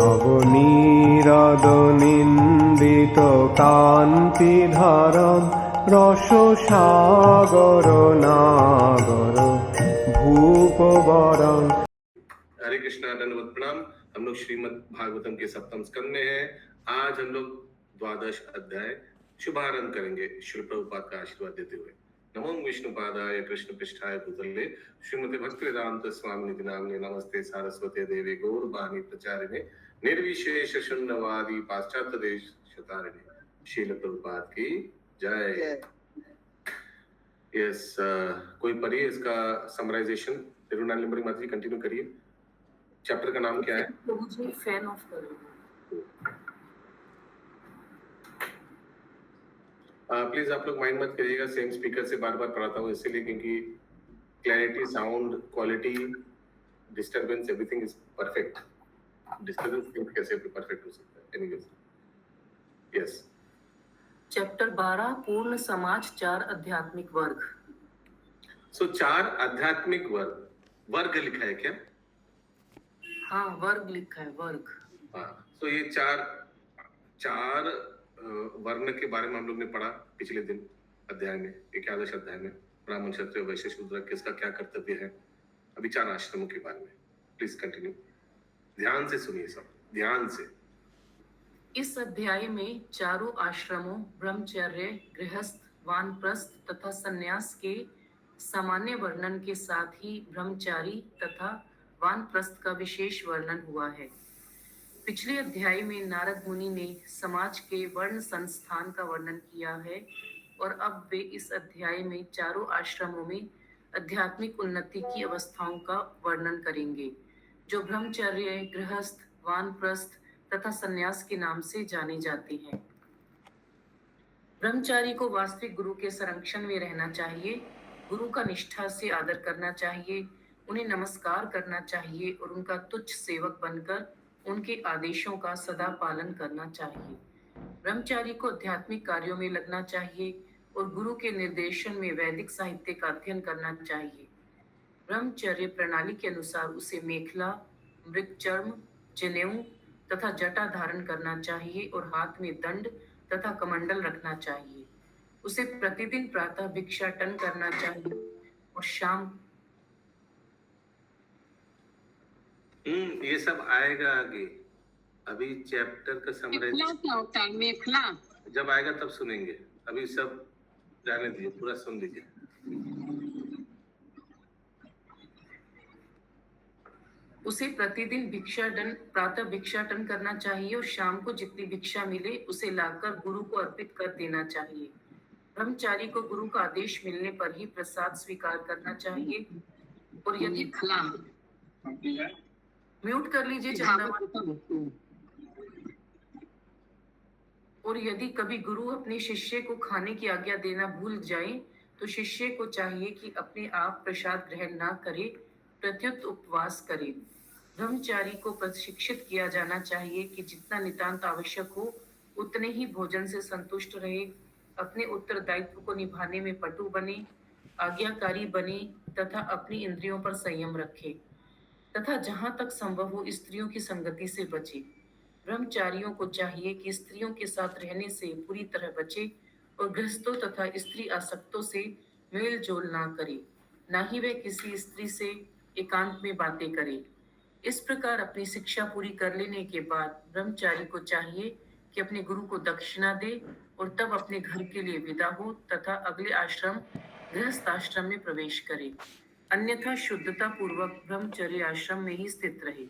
নবনীরদ-নিন্দিত কান্তিধারম রসসাগর নাগর ভূপবরং। हरे कृष्णा, दंडवत प्रणाम। हम लोग श्रीमद् भागवतम के सप्तम स्कंद में हैं। आज हम लोग द्वादश अध्याय शुभारंभ करेंगे श्री प्रभुपाद का आशीर्वाद देते हुए। नमो विष्णुपादाय कृष्ण पृष्ठाय भूतले श्रीमते भक्तिवेदांत स्वामी निधि नामने नमस्ते सारस्वते देवे गौरवाणी प्रचारिणे निर्विशेष शून्यवादी पाश्चात्य देश शतारिणे श्रील प्रभुपाद की जय। यस, कोई पढ़िए इसका समराइजेशन। तिरुनाली माता जी कंटिन्यू करिए। चैप्टर का नाम क्या है? मुझे फैन ऑफ करो। प्लीज आप लोग माइंड मत करिएगा, सेम स्पीकर से बार बार पढ़ाता हूँ इसीलिए क्योंकि clarity, sound quality, disturbance, everything is perfect. Disturbance कैसे परफेक्ट हो सकता है? Anyways, yes. चैप्टर 12 पूर्ण समाज, 4 आध्यात्मिक वर्ग। सो 4 आध्यात्मिक वर्ग, वर्ग लिखा है क्या? हाँ, वर्ग लिखा है, वर्ग। हाँ, तो ये चार वर्ण के बारे में हम लोग ने पढ़ा पिछले दिन अध्याय में, एकादश अध्याय में। ब्राह्मण, क्षत्रिय, वैश्य, शूद्र किसका क्या कर्तव्य है। अभी 4 आश्रमों के बारे में। प्लीज कंटिन्यू, ध्यान से सुनिए सब, ध्यान से। इस अध्याय में चारों आश्रमों ब्रह्मचर्य, गृहस्थ, वानप्रस्थ तथा संन्यास के सामान्य वर्णन के साथ ही ब्रह्मचारी तथा वानप्रस्थ का विशेष वर्णन हुआ है। पिछले अध्याय में नारद मुनि ने समाज के वर्ण संस्थान का वर्णन किया है और अब वे इस अध्याय में चारों आश्रमों में आध्यात्मिक उन्नति की अवस्थाओं का वर्णन करेंगे, जो ब्रह्मचर्य, गृहस्थ, वानप्रस्थ तथा संन्यास के नाम से जाने जाते हैं। ब्रह्मचारी को वास्तविक गुरु के संरक्षण में रहना चाहिए, गुरु का निष्ठा से आदर करना चाहिए, उन्हें नमस्कार करना चाहिए और उनका तुच्छ सेवक बनकर उनके आदेशों का सदा पालन करना चाहिए। ब्रह्मचारी को आध्यात्मिक कार्यों में लगना चाहिए और गुरु के निर्देशन में वैदिक साहित्य का अध्ययन करना चाहिए। ब्रह्मचर्य प्रणाली के अनुसार उसे मेखला, मृगचर्म, जनेऊ तथा जटा धारण करना चाहिए और हाथ में दंड तथा कमंडल रखना चाहिए। उसे प्रतिदिन प्रातः भिक्षाटन करना चाहिए और शाम ये सब आएगा आगे। अभी चैप्टर का समराइज क्या होता है मेखला? जब आएगा तब सुनेंगे, अभी सब जाने दीजिए, पूरा सुन लीजिए। उसे प्रतिदिन प्रातः भिक्षाटन करना चाहिए और शाम को जितनी भिक्षा मिले उसे लाकर गुरु को अर्पित कर देना चाहिए। ब्रह्मचारी को गुरु का आदेश मिलने पर ही प्रसाद स्वीकार करना चाहिए और यदि म्यूट कर लीजिए और यदि कभी गुरु अपने शिष्य को खाने की आज्ञा देना भूल जाए तो शिष्य को चाहिए कि अपने आप प्रसाद ग्रहण ना करे, प्रत्युत उपवास करे। ब्रह्मचारी को प्रशिक्षित किया जाना चाहिए कि जितना नितांत आवश्यक हो उतने ही भोजन से संतुष्ट रहे, अपने उत्तरदायित्व को निभाने में पटु बने, आज्ञाकारी बने तथा अपनी इंद्रियों पर संयम रखे तथा जहां तक संभव हो स्त्रियों की संगति से बचे। ब्रह्मचारियों को चाहिए कि स्त्रियों के साथ रहने से पूरी तरह बचे और गृहस्थों तथा स्त्री आसक्तों से मेल जोल ना करे, ना ही वे किसी स्त्री से एकांत में बातें करे। इस प्रकार अपनी शिक्षा पूरी कर लेने के बाद ब्रह्मचारी को चाहिए कि अपने गुरु को दक्षिणा दे और तब अपने घर के लिए विदा हो तथा अगले आश्रम गृहस्थ आश्रम में प्रवेश करे, अन्यथा शुद्धता पूर्वक ब्रह्मचर्य आश्रम में ही स्थित रहे।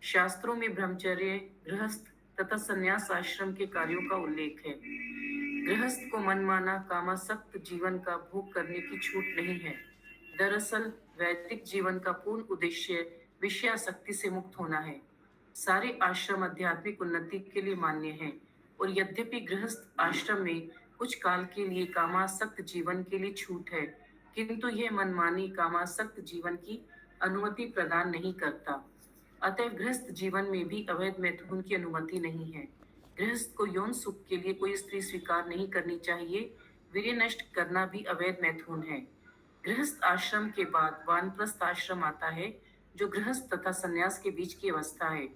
शास्त्रों में ब्रह्मचर्य, गृहस्थ तथा संन्यास आश्रम के कार्यों का उल्लेख है। गृहस्थ को मनमाना कामासक्त जीवन का भोग करने की छूट नहीं है। दरअसल वैदिक जीवन का पूर्ण उद्देश्य विषयासक्ति से मुक्त होना है। सारे आश्रम आध्यात्मिक उन्नति के लिए मान्य हैं और यद्यपि गृहस्थ आश्रम में कुछ काल के लिए कामासक्त जीवन के लिए छूट है, किंतु यह मनमानी कामासक्त जीवन की अनुमति प्रदान नहीं करता। अतः गृहस्थ जीवन में भी अवैध मैथुन की अनुमति नहीं है। गृहस्थ को यौन सुख के लिए कोई स्त्री स्वीकार नहीं करनी चाहिए। वीर्य नष्ट करना भी अवैध मैथुन है। गृहस्थ आश्रम के बाद वानप्रस्थ आश्रम आता है, जो गृहस्थ तथा संन्यास के बीच की अवस्था है।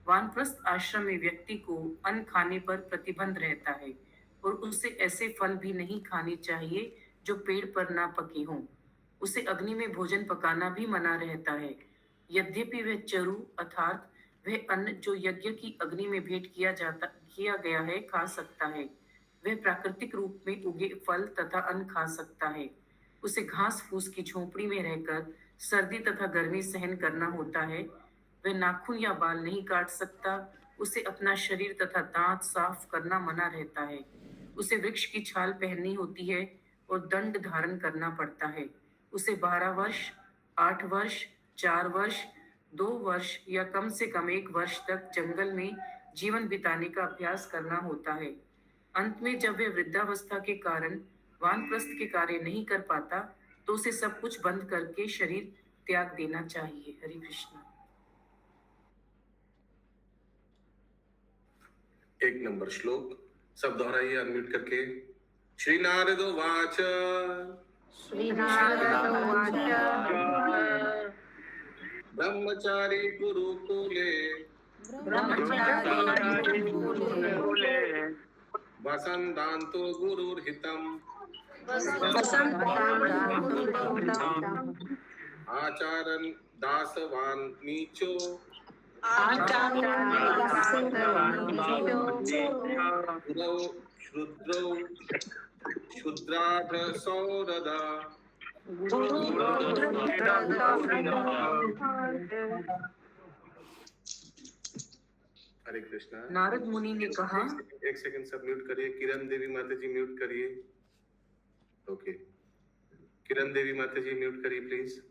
वानप्रस्थ आश्रम में व्यक्ति को अन्न खाने पर प्रतिबंध रहता है और उसे ऐसे फल भी नहीं खाने चाहिए जो पेड़ पर ना पके हों। उसे अग्नि में भोजन पकाना भी मना रहता है। यद्यपि वह चरु अर्थात वह अन्न जो यज्ञ की अग्नि में भेंट किया गया है खा सकता है। वह प्राकृतिक रूप में उगे फल तथा अन्न खा सकता है। उसे घास फूस की झोंपड़ी में रहकर सर्दी तथा गर्मी सहन करना होता है। वह नाखून या बाल नहीं काट सकता। उसे अपना शरीर तथा दांत साफ करना मना रहता है। उसे वृक्ष की छाल पहननी होती है और दंड धारण करना पड़ता है। उसे 12 वर्ष, 8 वर्ष, 4 वर्ष, 2 वर्ष या कम से कम 1 वर्ष तक जंगल में जीवन बिताने का अभ्यास करना होता है। अंत में जब वह वृद्धावस्था के कारण वानप्रस्थ के कार्य नहीं कर पाता तो उसे सब कुछ बंद करके शरीर त्याग देना चाहिए। हरे कृष्ण। एक नंबर श्लोक सब दोहराइए अनम्यूट करके। श्री नारद वाच ब्रह्मचारी गुरुकुले वसन्तान्तो गुरुर्हितम् आचरन् दासवान् नीचो गुरौ शुद्रौ शुद्राध सौरदा। हरे कृष्णा। नारद मुनि ने कहा, एक सेकंड सब म्यूट करिए। किरण देवी माता जी म्यूट करिए। ओके, किरण देवी माता जी म्यूट करिए प्लीज।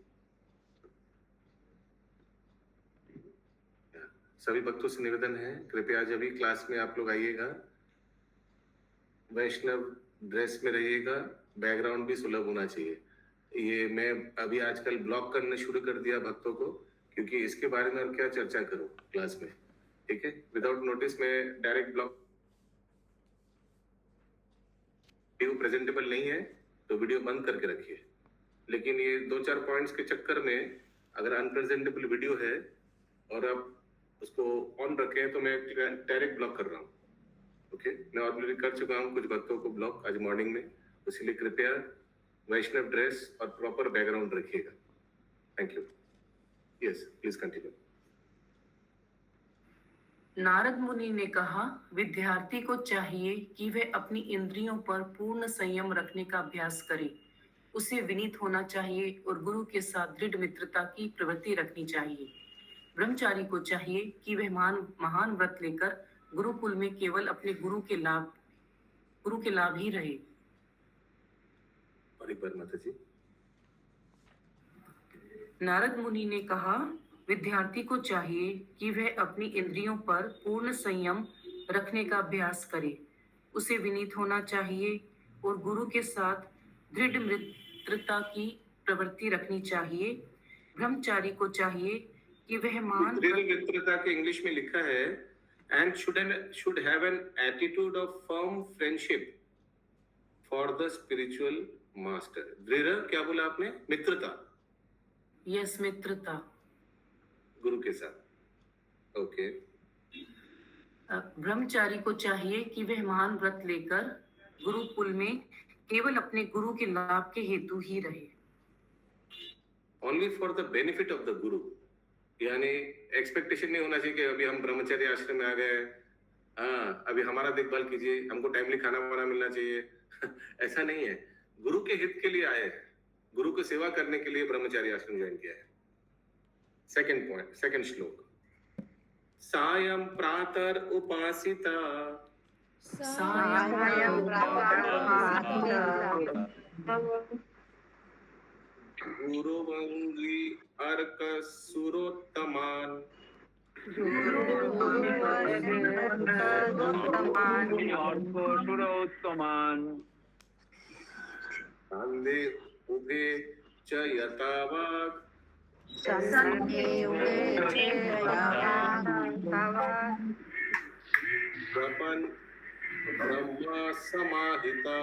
सभी भक्तों से निवेदन है, कृपया आज अभी क्लास में आप लोग आइएगा, वैष्णव ड्रेस में रहिएगा, बैकग्राउंड भी सुलभ होना चाहिए। ये मैं अभी आजकल ब्लॉक करने शुरू कर दिया भक्तों को, क्योंकि इसके बारे में और क्या चर्चा करूं क्लास में, ठीक है। विदाउट नोटिस में डायरेक्ट ब्लॉक। वीडियो प्रेजेंटेबल नहीं है तो वीडियो बंद करके रखिए, लेकिन ये 2-4 पॉइंट्स के चक्कर में अगर अनप्रेजेंटेबल वीडियो है और आप उसको ऑन रखें तो मैं डायरेक्ट ब्लॉक कर रहा हूँ। ओके, मैं ऑलरेडी कर चुका हूँ कुछ भक्तों को ब्लॉक आज मॉर्निंग में, इसलिए कृपया वैष्णव ड्रेस और प्रॉपर बैकग्राउंड रखिएगा। Thank you. Yes, please continue. Narad मुनि ने कहा, विद्यार्थी को चाहिए कि वह अपनी इंद्रियों पर पूर्ण संयम रखने का अभ्यास करे। उसे विनीत होना चाहिए और गुरु के साथ दृढ़ मित्रता की प्रवृत्ति रखनी चाहिए। ब्रह्मचारी को चाहिए कि वह महान व्रत लेकर गुरुकुल में केवल अपने गुरु के लाभ ही रहे। और एक बार माता जी। नारद मुनि ने कहा, विद्यार्थी को चाहिए कि वह अपनी इंद्रियों पर पूर्ण संयम रखने का अभ्यास करे। उसे विनीत होना चाहिए और गुरु के साथ दृढ़ मित्रता की प्रवृत्ति रखनी चाहिए। ब्रह्मचारी को चाहिए कि वह महान दृढ़ मित्रता के इंग्लिश में लिखा है and should have an attitude of firm friendship for the spiritual master. दृढ़ क्या बोला आपने? मित्रता। यस, मित्रता गुरु के साथ। ओके। ब्रह्मचारी को चाहिए कि वह महान व्रत लेकर गुरुकुल में केवल अपने गुरु के लाभ के हेतु ही रहे। Only for the benefit of the गुरु, यानी एक्सपेक्टेशन नहीं होना चाहिए कि अभी हम ब्रह्मचर्य आश्रम में आ गए, हाँ अभी हमारा देखभाल कीजिए, हमको टाइमली खाना वाना मिलना चाहिए। ऐसा नहीं है, गुरु के हित के लिए आए हैं, गुरु को सेवा करने के लिए ब्रह्मचारी आश्रम ज्वाइन किया है। सेकंड पॉइंट, सेकंड श्लोक। सायं प्रातर् उपासिता गुरुवंगी अर्क सुरोत्तमान संदे उभे च यतावाग प्रपन ब्रह्मा समाहिता।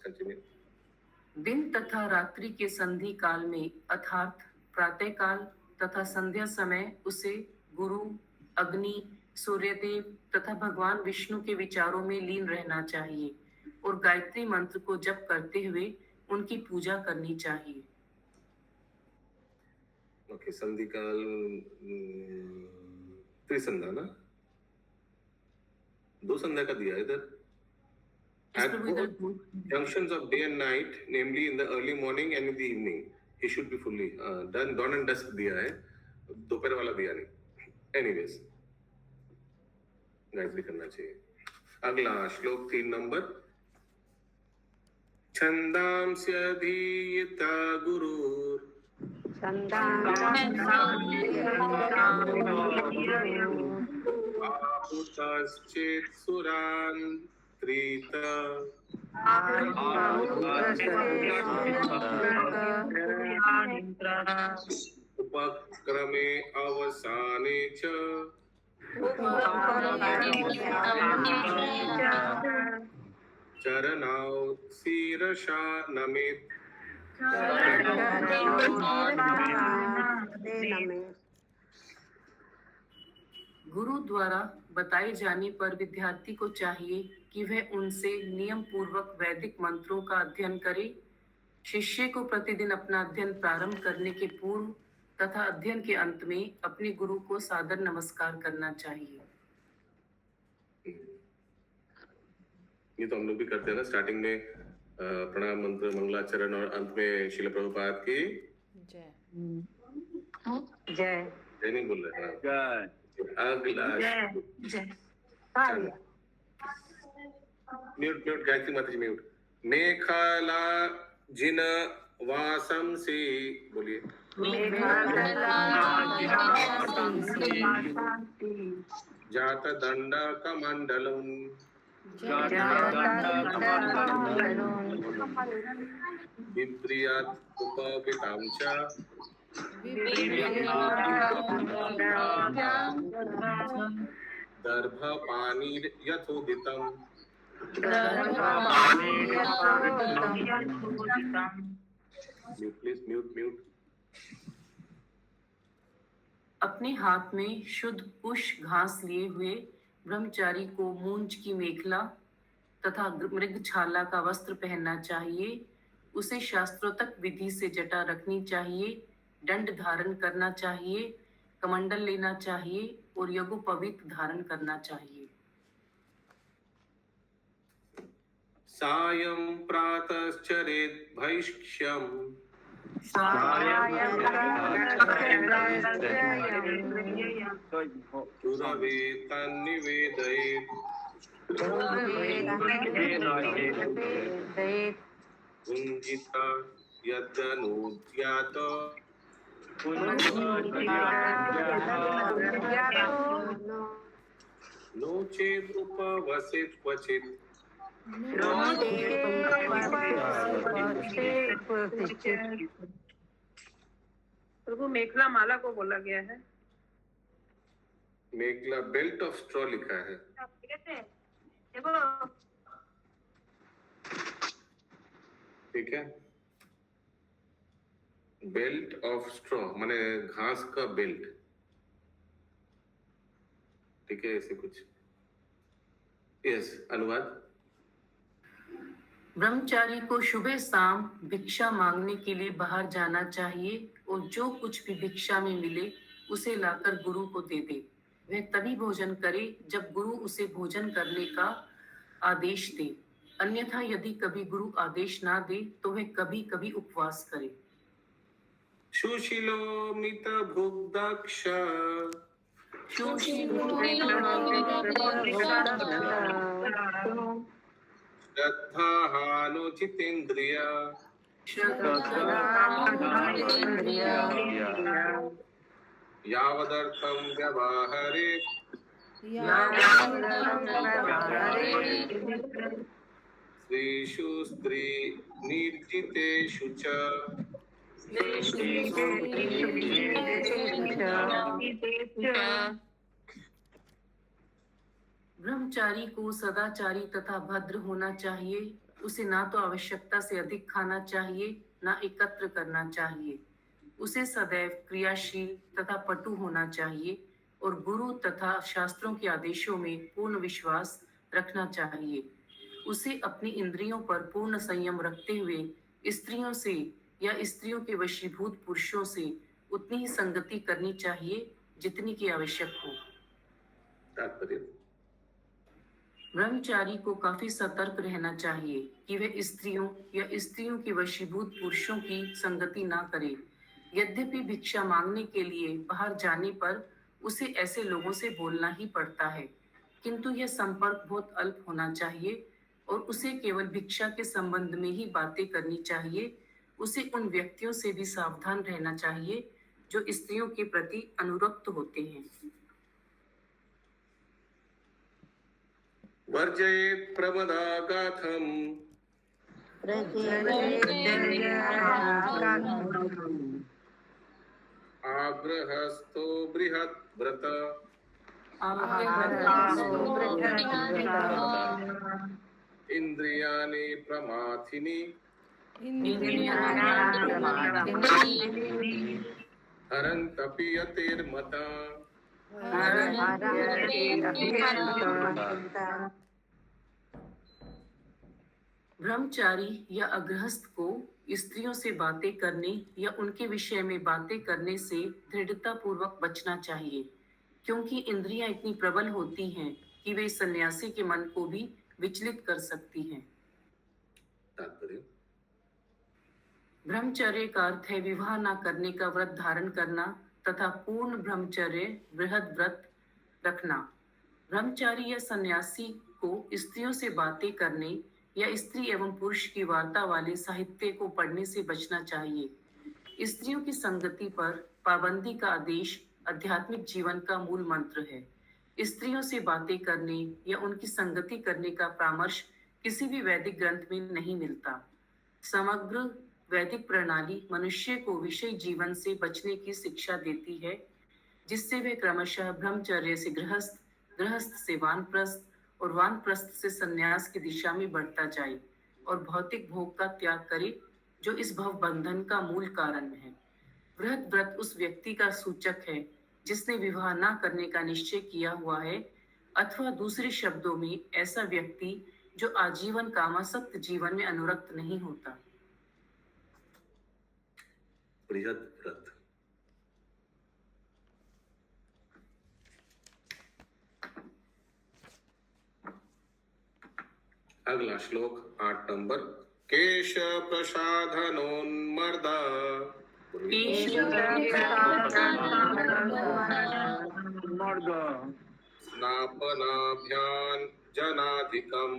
Continue. दिन तथा रात्रि के संधि काल में अर्थात प्रातः काल तथा संध्या समय उसे गुरु, अग्नि, सूर्यदेव तथा भगवान विष्णु के विचारों में लीन रहना चाहिए और गायत्री मंत्र को जप करते हुए उनकी पूजा करनी चाहिए। ओके, संधि काल त्रिसंध्या ना, 2 संध्या का दिया है इधर। At both junctions of day and night, namely in the early morning and in the evening, he should be fully done. Dawn and dusk दिया है, दोपहर वाला दिया नहीं। Anyways, गायत्री करना चाहिए। अगला श्लोक 3 नंबर। छंदांस्यधीयता गुरुर् आहुतश्चेत् सुरान् त्रीत उपक्रमे अवसाने च चरणाव शीर्षा नमेत्। गुरु द्वारा बताए जाने पर विद्यार्थी को चाहिए कि वह उनसे नियम पूर्वक वैदिक मंत्रों का अध्ययन करे। शिष्य को प्रतिदिन अपना अध्ययन प्रारंभ करने के पूर्व तथा अध्ययन के अंत में अपने गुरु को सादर नमस्कार करना चाहिए। ये तो हम लोग भी करते हैं ना, स्टार्टिंग में प्रणाम मंत्र, मंगलाचरण और अंत में श्रील प्रभुपाद की जय। जय जय नहीं बोल रहे हैं। जय अगला म्यूट म्यूट गायत्री माता जी म्यूट। मेखला जिन वासम से बोलिए। जात दंड कमंडलम विप्रियात उपवितां च दर्भपाणिर् यथोदितम्। Mute please, mute mute. अपने हाथ में शुद्ध कुश घास लिए हुए ब्रह्मचारी को मूंज की मेखला तथा मृगछाला का वस्त्र पहनना चाहिए। उसे शास्त्रोक्त विधि से जटा रखनी चाहिए, दंड धारण करना चाहिए, कमंडल लेना चाहिए और यज्ञोपवीत धारण करना चाहिए। सायं प्रातश्चरेत् भैक्ष्यम् गुरवे तन्निवेदयेत्। भुञ्जिता यदनुद्यात नो चेदुपवसेत् क्वचित्। प्रभु मेखला माला को बोला गया है। मेखला बेल्ट ऑफ स्ट्रॉ लिखा है। ठीक है, बेल्ट ऑफ स्ट्रॉ माने घास का बेल्ट। ठीक है, ऐसे कुछ। यस, अनुवाद। ब्रह्मचारी को सुबह शाम भिक्षा मांगने के लिए बाहर जाना चाहिए और जो कुछ भी भिक्षा में मिले उसे लाकर गुरु को दे दे। वह तभी भोजन करे जब गुरु उसे भोजन करने का आदेश दे, अन्यथा यदि कभी गुरु आदेश ना दे तो वह कभी कभी उपवास करे। सुशीलो मित भुग्दक्ष श्रद्धाहानोचितेन्द्रिय यावदर्थं व्यवहरे स्त्रीषु स्त्री निर्जितेषु च। ब्रह्मचारी को सदाचारी तथा भद्र होना चाहिए। उसे ना तो आवश्यकता से अधिक खाना चाहिए, ना एकत्र करना चाहिए। उसे सदैव क्रियाशील तथा पटु होना चाहिए और गुरु तथा शास्त्रों के आदेशों में पूर्ण विश्वास रखना चाहिए। उसे अपनी इंद्रियों पर पूर्ण संयम रखते हुए स्त्रियों से या स्त्रियों के वशीभूत पुरुषों से उतनी ही संगति करनी चाहिए जितनी की आवश्यक हो। तात्पर्य। ब्रह्मचारी को काफी सतर्क रहना चाहिए कि वह स्त्रियों या स्त्रियों के वशीभूत पुरुषों की संगति ना करे। यद्यपि भिक्षा मांगने के लिए बाहर जाने पर उसे ऐसे लोगों से बोलना ही पड़ता है, किंतु यह संपर्क बहुत अल्प होना चाहिए और उसे केवल भिक्षा के संबंध में ही बातें करनी चाहिए। उसे उन व्यक्तियों से भी सावधान रहना चाहिए जो स्त्रियों के प्रति अनुरक्त होते हैं। वर्जयेत् प्रमदागाथम् आग्रहस्थो बृहत् व्रत इंद्रियाणि प्रमाथिनि हरन्तपि यतिर्मता। ब्रह्मचारी या अगृहस्थ को स्त्रियों से बातें करने या उनके विषय में बातें करने से दृढ़ता पूर्वक बचना चाहिए, क्योंकि इंद्रियां इतनी प्रबल होती हैं कि वे सन्यासी के मन को भी विचलित कर सकती हैं। तात्पर्य। ब्रह्मचर्य का अर्थ है विवाह न करने का व्रत धारण करना तथा पूर्ण ब्रह्मचर्य बृहद व्रत रखना। ब्रह्मचारी या सन्यासी को स्त्रियों से बातें करने या स्त्री एवं पुरुष की वार्ता वाले साहित्य को पढ़ने से बचना चाहिए। स्त्रियों की संगति पर पाबंदी का आदेश आध्यात्मिक जीवन का मूल मंत्र है। स्त्रियों से बातें करने या उनकी संगति करने का परामर्श किसी भी वैदिक ग्रंथ में नहीं मिलता। समग्र वैदिक प्रणाली मनुष्य को विषय जीवन से बचने की शिक्षा देती है, जिससे वे क्रमशः ब्रह्मचर्य से गृहस्थ, गृहस्थ से वानप्रस्थ और वानप्रस्थ से संन्यास की दिशा में बढ़ता जाए और भौतिक भोग का त्याग करे, जो इस भव बंधन का मूल कारण है। बृहद व्रत उस व्यक्ति का सूचक है जिसने विवाह न करने का निश्चय किया हुआ है, अथवा दूसरे शब्दों में ऐसा व्यक्ति जो आजीवन कामासक्त जीवन में अनुरक्त नहीं होता। बृहद व्रत। अगला श्लोक 8 नंबर। केश प्रसाधनोन्मर्दा स्नापनाभ्यां जनाधिकम्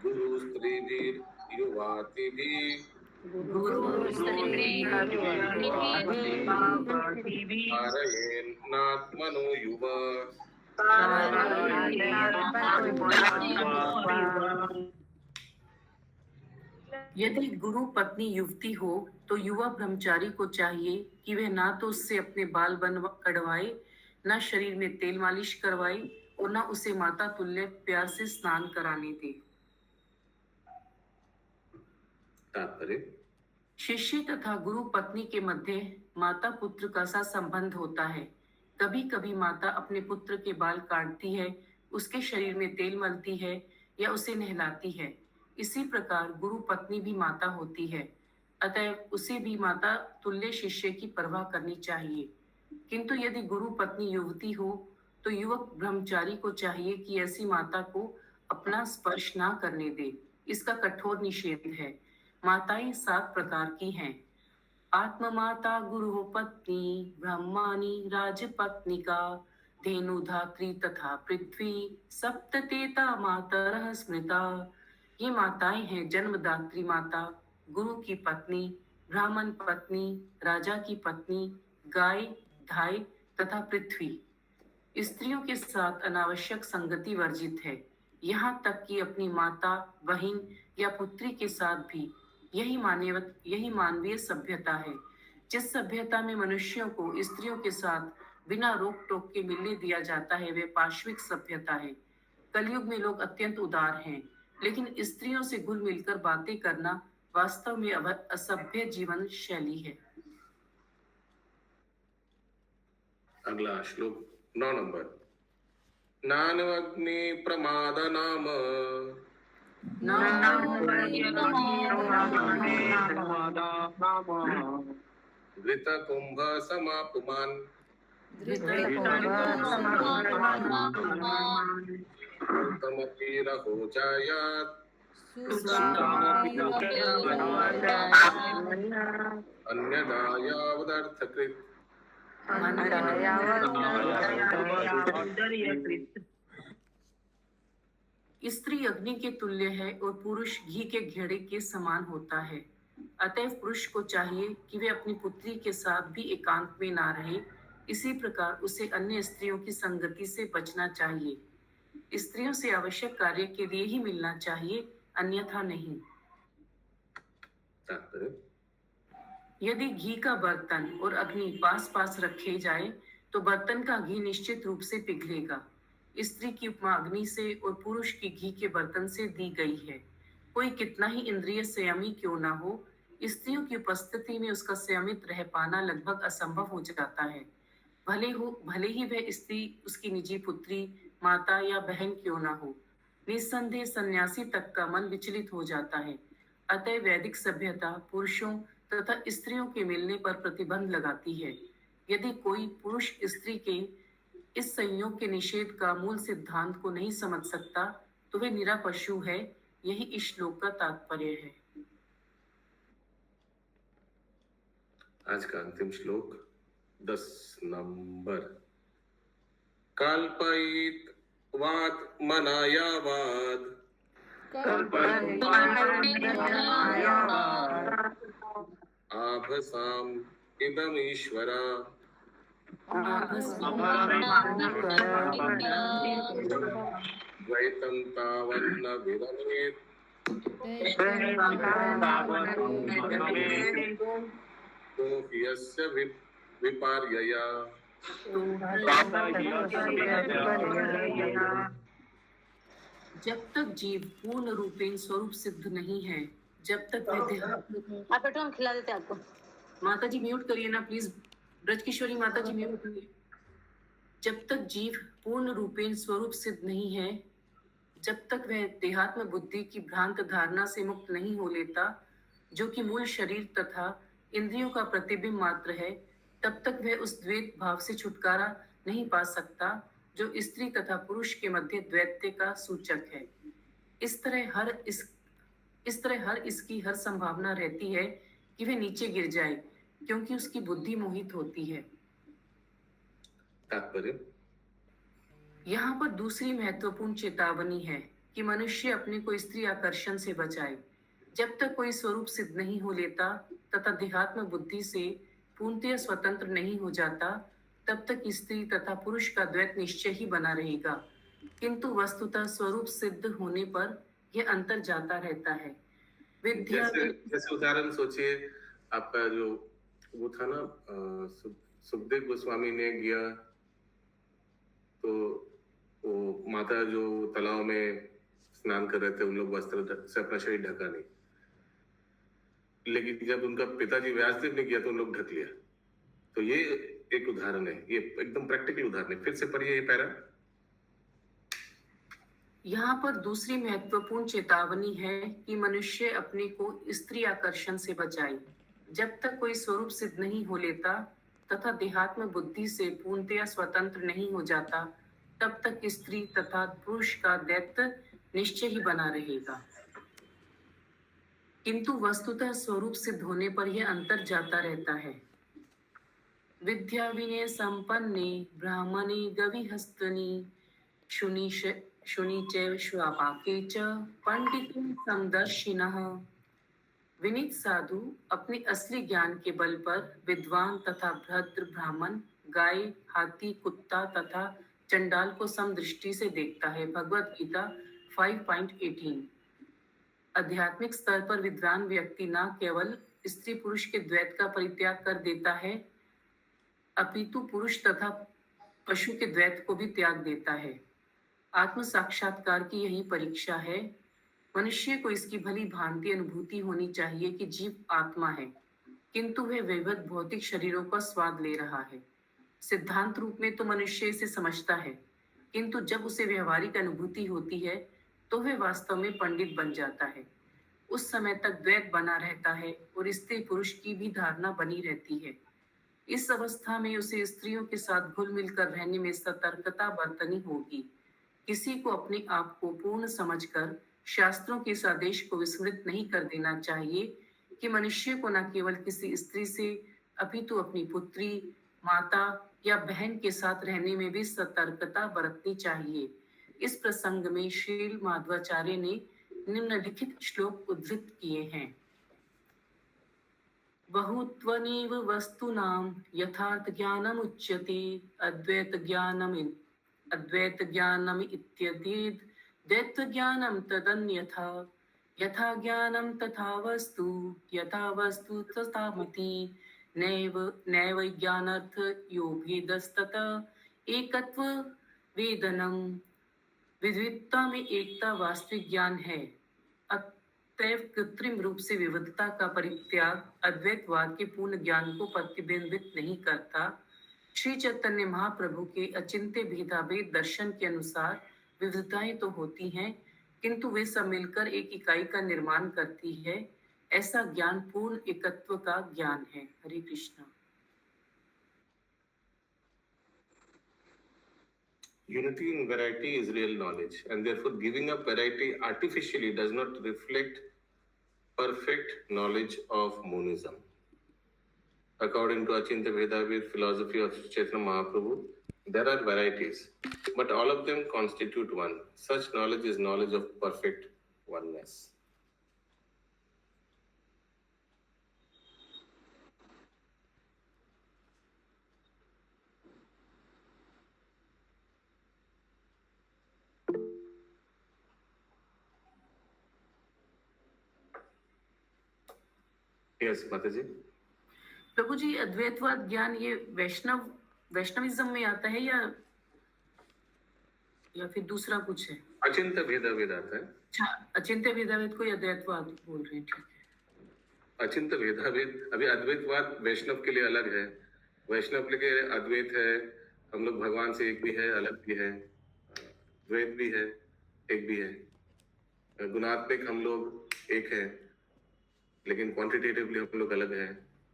गुरु स्त्रीभिर् युवातिभिः कारयेन्नात्मनो युव। यदि गुरु पत्नी युवती हो तो युवा ब्रह्मचारी को चाहिए कि वह ना तो उससे अपने बाल कटवाए, ना शरीर में तेल मालिश करवाए और ना उसे माता तुल्य प्यार से स्नान कराने दे। तात्पर्य। शिष्य तथा गुरु पत्नी के मध्य माता पुत्र का सा संबंध होता है। कभी कभी माता अपने पुत्र के बाल काटती है, उसके शरीर में तेल मलती है या उसे नहलाती है। इसी प्रकार गुरु पत्नी भी माता होती है, अतएव उसे भी माता तुल्य शिष्य की परवाह करनी चाहिए। किंतु यदि गुरु पत्नी युवती हो तो युवक ब्रह्मचारी को चाहिए कि ऐसी माता को अपना स्पर्श ना करने दे। इसका कठोर निषेध है। माताएं 7 प्रकार की हैं। आत्ममाता गुरु पत्नी, ब्रह्माणी राजपत्निका, धेनुधात्री तथा पृथ्वी, सप्ततेता मातरः स्मृता। ये माताएं हैं जन्मदात्री माता, गुरु की पत्नी, ब्राह्मण पत्नी, राजा की पत्नी, गाय, धाय तथा पृथ्वी। स्त्रियों के साथ अनावश्यक संगति वर्जित है, यहाँ तक कि अपनी माता, बहन या पुत्री के साथ भी। यही मानवीय सभ्यता है। जिस सभ्यता में मनुष्यों को स्त्रियों के साथ बिना रोक टोक के मिलने दिया जाता है, वे पाश्विक सभ्यता है। कलयुग में लोग अत्यंत उदार हैं, लेकिन स्त्रियों से घुल मिलकर बातें करना वास्तव में असभ्य जीवन शैली है। अगला श्लोक 9 नंबर। नानवग्नि प्रमाद नाम घृत कुंभ समापुमान उत्तमति रहो जायात अन्यदा यावदर्थकृत। स्त्री अग्नि के तुल्य है और पुरुष घी के घेड़े के समान होता है। अतएव पुरुष को चाहिए कि वे अपनी पुत्री के साथ भी एकांत में ना रहे। इसी प्रकार उसे अन्य स्त्रियों की संगति से बचना चाहिए। स्त्रियों से आवश्यक कार्य के लिए ही मिलना चाहिए, अन्यथा नहीं। यदि घी का बर्तन और अग्नि पास पास रखे जाए तो बर्तन का घी निश्चित रूप से पिघलेगा। स्त्री की उपमा अग्नि से और पुरुष की घी के बर्तन से दी गई है। कोई कितना ही इंद्रिय संयमी क्यों ना हो, स्त्रियों की उपस्थिति में उसका संयमित रह पाना लगभग असंभव हो जाता है। भले ही वह स्त्री उसकी निजी पुत्री, माता या बहन क्यों ना हो। निस्संदेह सन्यासी तक का मन विचलित हो जाता है। अतः वैदिक सभ्यता पुरुषों तथा स्त्रियों के मिलने पर प्रतिबंध लगाती है। यदि कोई पुरुष स्त्री के इस संयोग के निषेध का मूल सिद्धांत को नहीं समझ सकता तो वह निरा पशु है। यही इस श्लोक का तात्पर्य है। आज का अंतिम श्लोक 10 नंबर। कल्पयित वात मनायावाद आभसाम इदमीश्वरा द्वैतं तावन्न विरमेत् तो यस्य विपर्यया। जब तक जीव पूर्ण रूपेण स्वरूप सिद्ध नहीं है, जब तक वह आप बैठो, हम खिला देते आपको। माता जी म्यूट करिए ना प्लीज। ब्रजकिशोरी माता जी म्यूट करिए। जब तक जीव पूर्ण रूपेण स्वरूप सिद्ध नहीं है, जब तक वह देहात्म बुद्धि की भ्रांत धारणा से मुक्त नहीं हो लेता, जो कि मूल शरीर तथा इंद्रियों का प्रतिबिंब मात्र है, तब तक वह उस द्वैत भाव से छुटकारा नहीं पा सकता जो स्त्री तथा पुरुष के मध्य द्वैत्य का सूचक है। इस तरह इसकी हर संभावना रहती है कि वह नीचे गिर जाए, क्योंकि उसकी बुद्धि मोहित होती है। तात्पर्य यहाँ पर दूसरी महत्वपूर्ण चेतावनी है कि मनुष्य अपने को स्त्री आकर्षण से बचाए। जब तक कोई स्वरूप सिद्ध नहीं हो लेता तथा देहात्म बुद्धि से पूर्णतः स्वतंत्र नहीं हो जाता, तब तक स्त्री तथा पुरुष का द्वैत निश्चय ही बना रहेगा। किंतु वस्तुतः स्वरूप सिद्ध होने पर यह अंतर जाता रहता है। विद्या जैसे उदाहरण सोचिए, आपका जो वो था ना, सुखदेव गोस्वामी ने गया तो वो माता जो तालाब में स्नान कर रहे थे, उन लोग वस्त्र से अपना शरीर ढका नहीं, लेकिन जब उनका पिताजी व्यासदेव ने किया तो उन लोग ढक लिया। तो ये एक उदाहरण है, ये एकदम प्रैक्टिकल उदाहरण है। फिर से पढ़िए ये पैरा। यहाँ पर दूसरी महत्वपूर्ण चेतावनी है कि मनुष्य अपने को स्त्री आकर्षण से बचाए। जब तक कोई स्वरूप सिद्ध नहीं हो लेता तथा देहात्म बुद्धि से पूर्णतया स्वतंत्र नहीं हो जाता, तब तक स्त्री तथा पुरुष का दैत्य निश्चय ही बना रहेगा। किंतु वस्तुतः स्वरूप सिद्ध होने पर यह अंतर जाता रहता है। विद्या विनय संपन्ने ब्राह्मणे गविहस्तनि शुनि च श्वापाके च पंडितुं समदर्शिनः। विनीत साधु अपने असली ज्ञान के बल पर विद्वान तथा भद्र ब्राह्मण, गाय, हाथी, कुत्ता तथा चंडाल को समदृष्टि से देखता है। भगवत गीता 5.18। आध्यात्मिक स्तर पर विद्वान व्यक्ति न केवल स्त्री पुरुष के द्वैत का परित्याग कर देता है, अपितु पुरुष तथा पशु के द्वैत को भी त्याग देता है। आत्म साक्षात्कार की यही परीक्षा है। मनुष्य को इसकी भली भांति अनुभूति होनी चाहिए कि जीव आत्मा है, किंतु वह विविध भौतिक शरीरों का स्वाद ले रहा है। सिद्धांत रूप में तो मनुष्य इसे समझता है, किंतु जब उसे व्यवहारिक अनुभूति होती है तो वह वास्तव में पंडित बन जाता है। उस समय तक द्वैत बना रहता है और स्त्री पुरुष की भी धारणा बनी रहती है। इस अवस्था में उसे स्त्रियों के साथ घुल मिल कर रहने में सतर्कता बरतनी होगी। किसी को अपने आप को पूर्ण समझकर शास्त्रों के इस आदेश को विस्मृत नहीं कर देना चाहिए कि मनुष्य को न केवल किसी स्त्री से अपितु अपनी पुत्री, माता या बहन के साथ रहने में भी सतर्कता बरतनी चाहिए। इस प्रसंग में श्रील माधवाचार्य ने निम्नलिखित श्लोक उद्धृत किए हैं। बहुत्वनेव वस्तूनां यथार्थ ज्ञानम उच्यते अद्वैत ज्ञानम इत्येतद् द्वैत ज्ञानम तदन्यथा यथा ज्ञानम तथा वस्तु तथा मति नैव ज्ञानार्थ यो भेदस्तत एकत्व वेदनम। विविधता में एकता वास्तविक ज्ञान है। अतएव कृत्रिम रूप से विविधता का परित्याग अद्वैतवाद के पूर्ण ज्ञान को प्रतिबिंबित नहीं करता। श्री चैतन्य महाप्रभु के अचिंत्य भेदाभेद दर्शन के अनुसार विविधताएं तो होती हैं, किंतु वे सब मिलकर एक इकाई का निर्माण करती है। ऐसा ज्ञान पूर्ण एकत्व का ज्ञान है। हरे Krishna. Unity in variety is real knowledge, and therefore giving up variety artificially does not reflect perfect knowledge of monism. According to Achintya Bhedavid philosophy of Chaitanya Mahaprabhu, there are varieties, but all of them constitute one. Such knowledge is knowledge of perfect oneness. Yes, Mataji. प्रभु जी, अद्वैतवाद ज्ञान ये Vaishnavism में आता है या फिर दूसरा कुछ है? अचिंत्य भेदाभेद आता है। अच्छा, अचिंत्य भेदाभेद को अद्वैतवाद बोल रहे हैं। ठीक है। अचिंत्य भेदाभेद, अभी अद्वैतवाद वैष्णव के लिए अलग है, वैष्णव के लिए अद्वैत है। हम लोग भगवान से एक भी है, अलग भी है, द्वैत भी है, एक भी है। गुणात्मक हम लोग एक है, लेकिन क्वांटिटेटिवली हम लोग अलग है।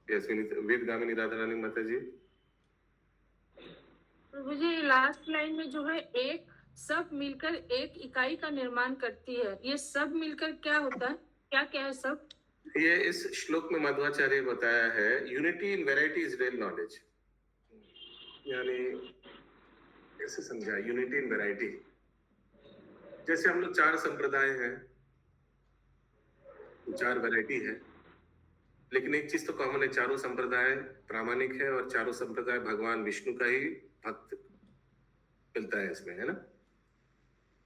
वेदगामिनी राधा रानी माता जी। प्रभु जी, लास्ट लाइन में जो है एक सब मिलकर एक इकाई का निर्माण करती है, ये सब मिलकर क्या होता है? क्या है सब? ये इस श्लोक में मध्वाचार्य बताया है, unity in variety is real knowledge. यानी कैसे समझा यूनिटी इन वैरायटी? जैसे हम लोग 4 संप्रदाय हैं, 4 वैरायटी है, लेकिन एक चीज तो कॉमन है, चारों संप्रदाय प्रामाणिक है और चारों संप्रदाय भगवान विष्णु का ही भक्त मिलता है इसमें, है ना।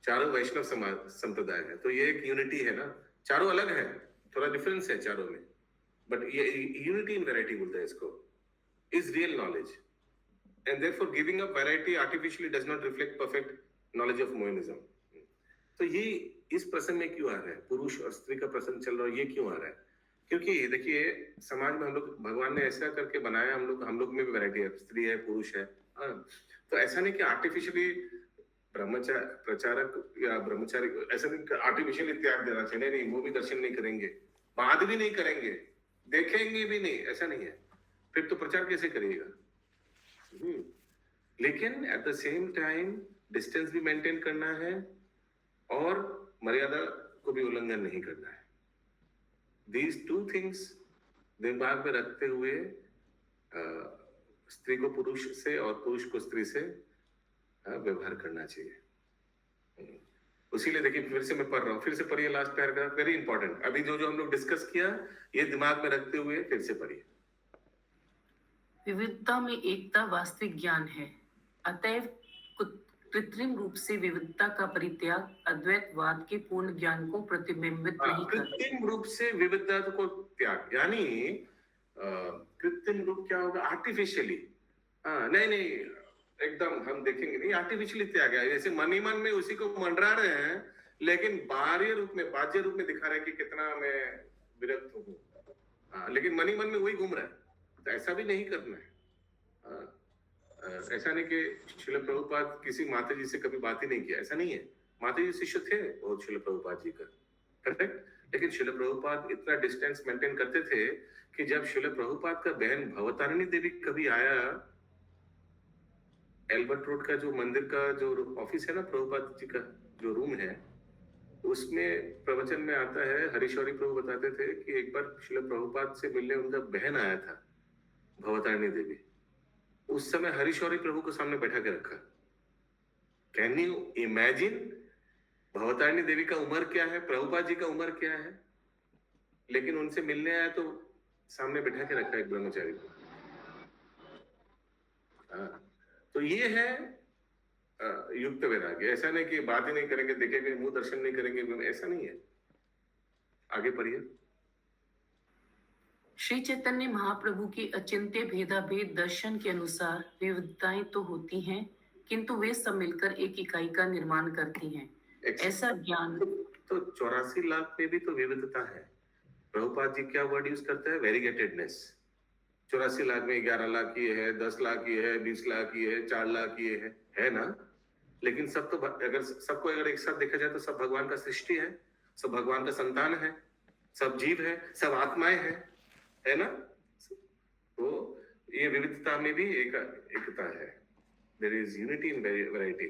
चारों वैष्णव संप्रदाय है, तो ये एक यूनिटी है ना। चारों अलग है, थोड़ा डिफरेंस है चारों में, बट ये यूनिटी इन वैरायटी बोलते हैं इसको, is real knowledge. And therefore giving up variety artificially does not reflect perfect knowledge of monism. तो ये इस प्रसंग में क्यों आ रहा है? पुरुष और स्त्री का प्रसंग चल रहा है, ये क्यों आ रहा है? क्योंकि देखिए, समाज में हम लोग, भगवान ने ऐसा करके बनाया, हम लोग में भी वैरायटी है, स्त्री है, पुरुष है। तो ऐसा नहीं कि आर्टिफिशियली प्रचारक या ब्रह्मचारी, ऐसा नहीं आर्टिफिशियली त्याग देना चाहिए। नहीं, वो भी दर्शन नहीं करेंगे, बात भी नहीं करेंगे, देखेंगे भी नहीं, ऐसा नहीं है। फिर तो प्रचार कैसे करिएगा? लेकिन at the same time distance भी मेंटेन करना है और मर्यादा को भी उल्लंघन नहीं करना है। These 2 things दिमाग में रखते हुए स्त्री को पुरुष से और पुरुष को स्त्री से व्यवहार करना चाहिए। उसीलिए देखिए, फिर से मैं पढ़ रहा हूँ, फिर से पढ़िए लास्ट पैराग्राफ, वेरी इंपॉर्टेंट। अभी जो हम लोग डिस्कस किया, ये दिमाग में रखते हुए फिर से पढ़िए। विविधता में एकता वास्तविक ज्ञान है। अतएव कृत्रिम रूप से विविधता का परित्याग अद्वैतवाद के पूर्ण ज्ञान को प्रतिबिंबित नहीं करता। कृत्रिम रूप से विविधता को त्याग, यानी कृत्रिम रूप क्या होगा? आर्टिफिशियली। नहीं, एकदम हम देखेंगे नहीं, आर्टिफिशियली त्याग है। जैसे मन ही मन में उसी को मंडरा रहे हैं, लेकिन बाह्य रूप में, बाह्य रूप में दिखा रहे हैं कि कितना मैं विरक्त हूँ। हाँ, लेकिन मन ही मन में वही घूम रहा है। तो ऐसा भी नहीं करना है। ऐसा नहीं कि श्रील प्रभुपाद किसी माता जी से कभी बात ही नहीं किया, ऐसा नहीं है। माता जी शिष्य थे और श्रील प्रभुपाद जी का, करेक्ट। लेकिन श्रील प्रभुपाद इतना डिस्टेंस मेंटेन करते थे कि जब श्रील प्रभुपाद का बहन भवतारिणी देवी कभी आया, एल्बर्ट रोड का जो मंदिर का जो ऑफिस है ना, प्रभुपाद जी का जो रूम है, उसमें प्रवचन में आता है, हरीश्वरी प्रभु बताते थे कि एक बार श्रील प्रभुपाद से मिलने उनका बहन आया था, भवतारिणी देवी। उस समय हरीश्वरी प्रभु को सामने बैठा के रखा। Can you imagine? Bhavatarini Devi का उम्र क्या है, प्रभुपाद जी का उम्र क्या है, लेकिन उनसे मिलने आया तो सामने बैठा के रखा एक ब्रह्मचारी को। तो ये है युक्त वैराग्य। ऐसा नहीं कि बात ही नहीं करेंगे, देखेंगे, मुंह दर्शन नहीं करेंगे, ऐसा नहीं है। आगे पढ़िए। श्री चैतन्य महाप्रभु की अचिंत्य भेदाभेद दर्शन के अनुसार विविधताएं तो होती हैं, किंतु वे सब मिलकर एक इकाई का निर्माण करती हैं। ऐसा ज्ञान तो 84 लाख में भी तो विविधता है। प्रभुपाद जी क्या वर्ड यूज करते हैं? वेरीगेटेडनेस। 84 लाख में 11 लाख ये है, 10 लाख ये है, 20 लाख ये है, 4 लाख ये है ना? लेकिन सब तो अगर सबको अगर एक साथ देखा जाए तो सब भगवान का सृष्टि है, सब भगवान का संतान है, सब जीव है, सब आत्माएं है ना? तो ये विविधता में भी एकता है। There is unity in variety.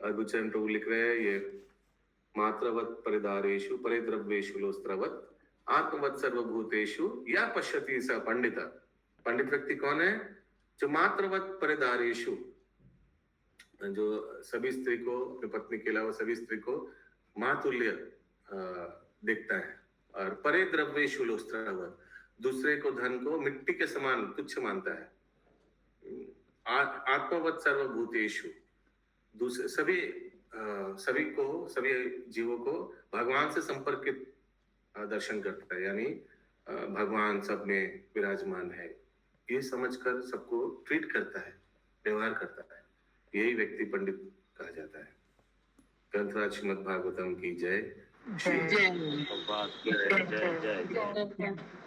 Adbhutcharan Prabhu लिख रहे हैं, ये मात्रवत परिदारेषु परिद्रव्येषु लोस्त्रवत आत्मवत सर्वभूतेषु या पश्यति स पंडित। पंडित व्यक्ति कौन है? जो मात्रवत परिदारेषु, जो सभी स्त्री को, अपनी पत्नी के अलावा सभी स्त्री को मातुल्य देखता है, और परे द्रव्येषु लोस्त्रवत, दूसरे को, धन को मिट्टी के समान तुच्छ मानता है। आत्मवत सर्वभूतेषु, दूसरे सभी को, सभी जीवों को भगवान से संपर्कित दर्शन करता है, यानी भगवान सब में विराजमान है, ये समझकर सबको ट्रीट करता है, व्यवहार करता है। यही व्यक्ति पंडित कहा जाता है। ग्रंथराज श्रीमद् भागवतम की जय। जय जय जय।